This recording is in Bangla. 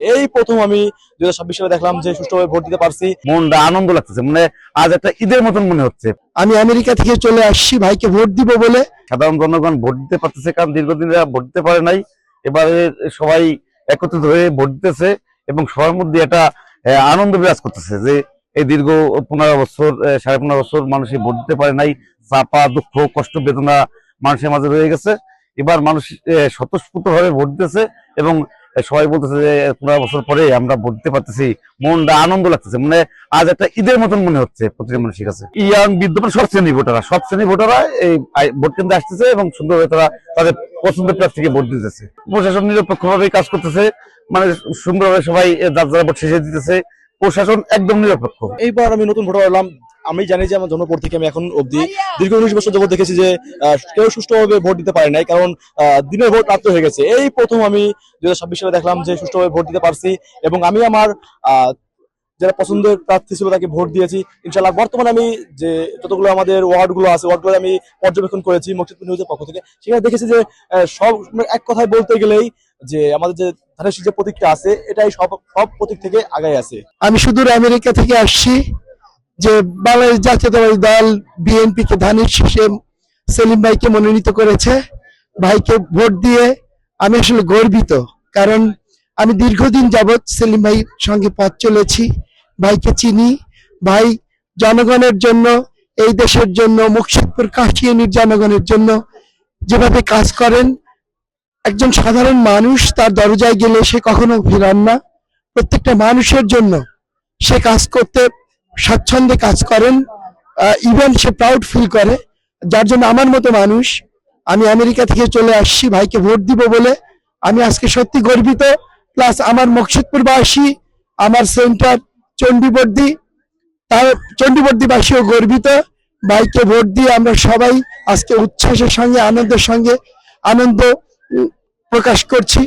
এই প্রথম আমি 2026 সালে দেখলাম যে সুষ্ঠুভাবে ভোট দিতে পারছি। মনটা আনন্দ লাগতেছে, মানে আজ একটা ঈদের মতন মনে হচ্ছে। আমি আমেরিকা থেকে চলে আসছি ভাইকে ভোট দিব বলে। সাধারণ জনগণ ভোট দিতে পারতেছে, কারণ দীর্ঘদিন ভোট দিতে পারে নাই। এবারে সবাই একত্রিত হয়ে ভোট দিতেছে এবং সবার মধ্যে একটা আনন্দ বিরাজ করতেছে যে এই দীর্ঘ 15 বছর 15.5 বছর মানুষ ভোট দিতে পারে নাই। চাপা দুঃখ কষ্ট বেদনা মানুষের মাঝে রয়ে গেছে। এবার মানুষ স্বতঃস্ফূর্ত ভাবে ভোট দিতেছে এবং সবাই বলতেছে যে 15 বছর পরে আমরা ভোট দিতে পারতেছি, মনটা আনন্দ লাগতেছে। মানে আজ একটা ঈদের মতন মনে হচ্ছে প্রতিটা মানুষের কাছে। ইয়াং বিদ্যমান সব শ্রেণী ভোটাররা এই ভোট কেন্দ্রে আসতেছে এবং সুন্দরভাবে তারা তাদের পছন্দের প্রার্থীকে ভোট দিতেছে। প্রশাসন নিরপেক্ষভাবে কাজ করতেছে, মানে সুন্দরভাবে সবাই যার যারা ভোট শেষে দিতেছে। প্রশাসন একদম নিরপেক্ষ। এইবার আমি নতুন ভোটার হলাম। আমি জানি যে আমার জন্মপর থেকে আমি এখন অবধি দীর্ঘ 19 বছর যাবত দেখেছি যে কেউ সুষ্ঠুভাবে ভোট দিতে পারে নাই, কারণ দিনের ভোট রাত্রে হয়ে গেছে। এই প্রথম আমি 2026 সালে দেখলাম যে সুষ্ঠুভাবে ভোট দিতে পারছি এবং আমি আমার যারা পছন্দের প্রার্থী ছিল তাকে ভোট দিয়েছি। ইনশাআল্লাহ বর্তমানে আমি যে যতগুলো আমাদের ওয়ার্ডগুলো আছে ওয়ার্ডগুলো আমি পর্যবেক্ষণ করেছি মকসুদপুর নিউজের পক্ষ থেকে। সেখানে দেখেছি যে সব এক কথায় বলতে গেলেই যে আমাদের যে ধানের শীষ যে প্রতীকটা আছে এটাই সব প্রতীক থেকে আগায় আছে। আমি সুদূর আমেরিকা থেকে আসছি যে বাংলাদেশ জাতীয়তাবাদী দল বিএনপি কে ধানের শীষে সেলিম ভাইকে মনোনীত করেছে। ভাইকে ভোট দিয়ে আমি আসলে গর্বিত, কারণ আমি দীর্ঘদিন যাবৎ সেলিম ভাইয়ের সঙ্গে পথ চলেছি, ভাইকে চিনি। ভাই জনগণের জন্য, এই দেশের জন্য, মুকসুদপুর কাশিয়ানীর জনগণের জন্য যেভাবে কাজ করেন, একজন সাধারণ মানুষ তার দরজায় গেলে সে কখনো ফেরান না। প্রত্যেকটা মানুষের জন্য সে কাজ করতে স্বাচ্ছন্দ্যে কাজ করেন, ইভেন সে প্রাউড ফিল করে, যার জন্য আমার মতো মানুষ আমি আমেরিকা থেকে চলে আসছি ভাইকে ভোট দিব বলে। আমি আজকে সত্যি গর্বিত, প্লাস আমার মকসুদপুরবাসী, আমার সেন্টার চণ্ডীবর্দী, তার চণ্ডীবর্দীবাসীও গর্বিত। ভাইকে ভোট দিয়ে আমরা সবাই আজকে উচ্ছ্বাসের সঙ্গে আনন্দের সঙ্গে আনন্দ প্রকাশ করছি।